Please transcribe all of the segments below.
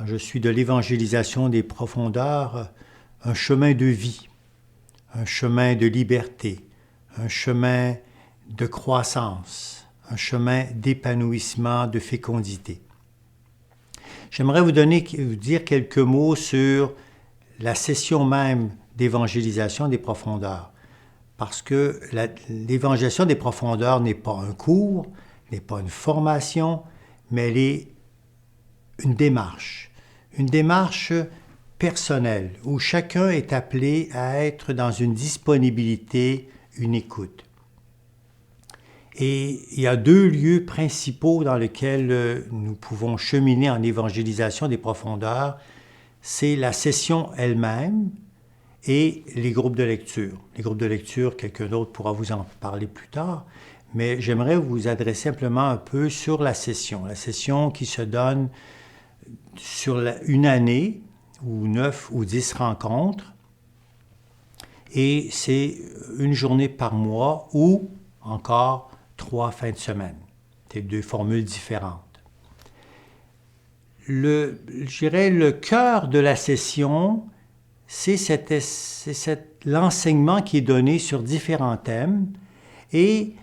Je suis de l'évangélisation des profondeurs, un chemin de vie, un chemin de liberté, un chemin de croissance, un chemin d'épanouissement, de fécondité. J'aimerais vous dire quelques mots sur la session même d'évangélisation des profondeurs, parce que l'évangélisation des profondeurs n'est pas un cours, n'est pas une formation, mais elle est une démarche personnelle, où chacun est appelé à être dans une disponibilité, une écoute. Et il y a deux lieux principaux dans lesquels nous pouvons cheminer en évangélisation des profondeurs. C'est la session elle-même et les groupes de lecture. Les groupes de lecture, quelqu'un d'autre pourra vous en parler plus tard, mais j'aimerais vous adresser simplement un peu sur la session qui se donne sur une année, ou 9 ou 10 rencontres, et c'est une journée par mois ou encore 3 fins de semaine. C'est 2 formules différentes. Je dirais le cœur de la session, c'est l'enseignement qui est donné sur différents thèmes, et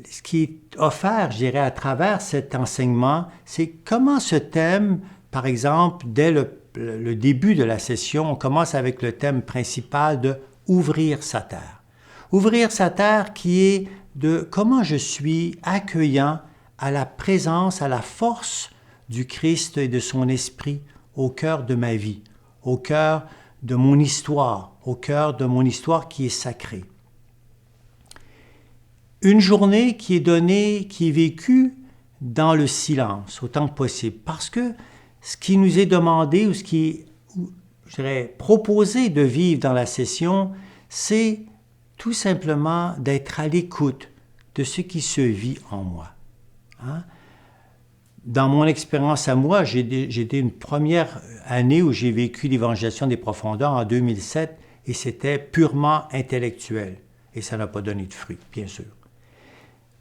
ce qui est offert, je dirais, à travers cet enseignement, c'est comment ce thème, par exemple, dès le début de la session, on commence avec le thème principal de « Ouvrir sa terre ». Ouvrir sa terre qui est de comment je suis accueillant à la présence, à la force du Christ et de son esprit au cœur de ma vie, au cœur de mon histoire, qui est sacrée. Une journée qui est donnée, qui est vécue dans le silence, autant que possible, parce que ce qui nous est demandé ou ce qui est, je dirais, proposé de vivre dans la session, c'est tout simplement d'être à l'écoute de ce qui se vit en moi. Hein? Dans mon expérience à moi, j'ai été une première année où j'ai vécu l'évangélisation des profondeurs en 2007 et c'était purement intellectuel. Et ça n'a pas donné de fruits, bien sûr.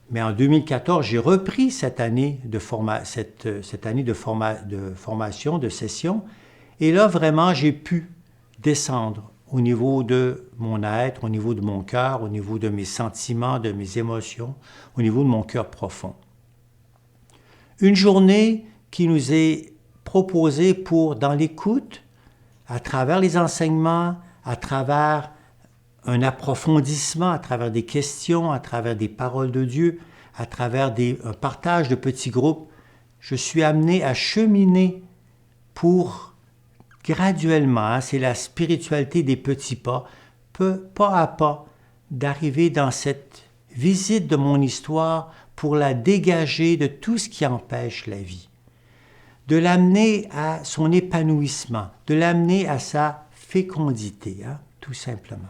Mais en 2014, j'ai repris cette année de formation, de session, et là, vraiment, j'ai pu descendre au niveau de mon être, au niveau de mon cœur, au niveau de mes sentiments, de mes émotions, au niveau de mon cœur profond. Une journée qui nous est proposée dans l'écoute, à travers les enseignements, à travers un approfondissement, à travers des questions, à travers des paroles de Dieu, à travers un partage de petits groupes, je suis amené à cheminer pour graduellement, c'est la spiritualité des petits pas, pas à pas, d'arriver dans cette visite de mon histoire pour la dégager de tout ce qui empêche la vie, de l'amener à son épanouissement, de l'amener à sa fécondité, tout simplement.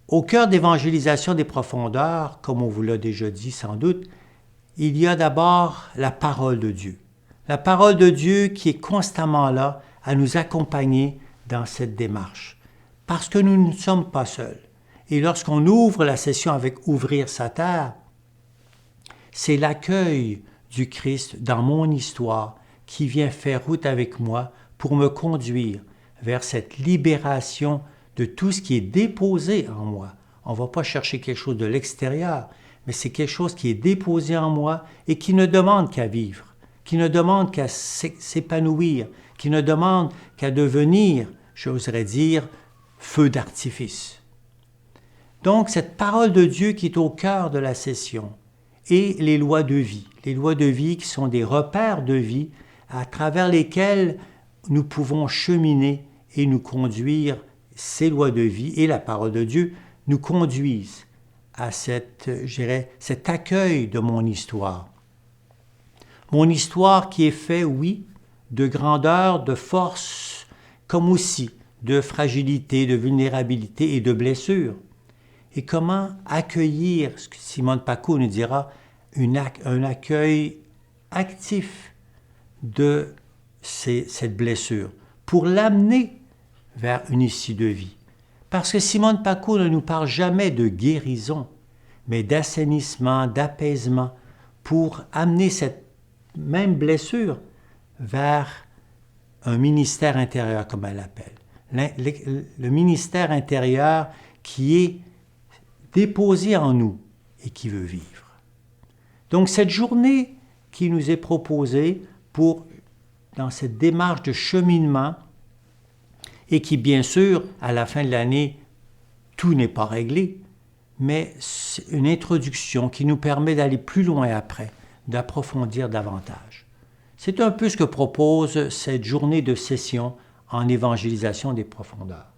Au cœur d'évangélisation des profondeurs, comme on vous l'a déjà dit sans doute, il y a d'abord la parole de Dieu. La parole de Dieu qui est constamment là à nous accompagner dans cette démarche. Parce que nous ne sommes pas seuls. Et lorsqu'on ouvre la session avec « Ouvrir sa terre », c'est l'accueil du Christ dans mon histoire qui vient faire route avec moi pour me conduire vers cette libération de tout ce qui est déposé en moi. On ne va pas chercher quelque chose de l'extérieur, mais c'est quelque chose qui est déposé en moi et qui ne demande qu'à vivre, qui ne demande qu'à s'épanouir, qui ne demande qu'à devenir, j'oserais dire, feu d'artifice. Donc, cette parole de Dieu qui est au cœur de la session et les lois de vie qui sont des repères de vie à travers lesquels nous pouvons cheminer et nous conduire. Ces lois de vie et la parole de Dieu nous conduisent à cet accueil de mon histoire. Mon histoire qui est faite, oui, de grandeur, de force, comme aussi de fragilité, de vulnérabilité et de blessure. Et comment accueillir, ce que Simone Paco nous dira, un accueil actif de cette blessure, pour l'amener vers une issue de vie. Parce que Simone Paco ne nous parle jamais de guérison, mais d'assainissement, d'apaisement, pour amener cette même blessure vers un ministère intérieur, comme elle l'appelle. Le ministère intérieur qui est déposé en nous et qui veut vivre. Donc cette journée qui nous est proposée dans cette démarche de cheminement et qui, bien sûr, à la fin de l'année, tout n'est pas réglé, mais c'est une introduction qui nous permet d'aller plus loin après, d'approfondir davantage. C'est un peu ce que propose cette journée de session en évangélisation des profondeurs.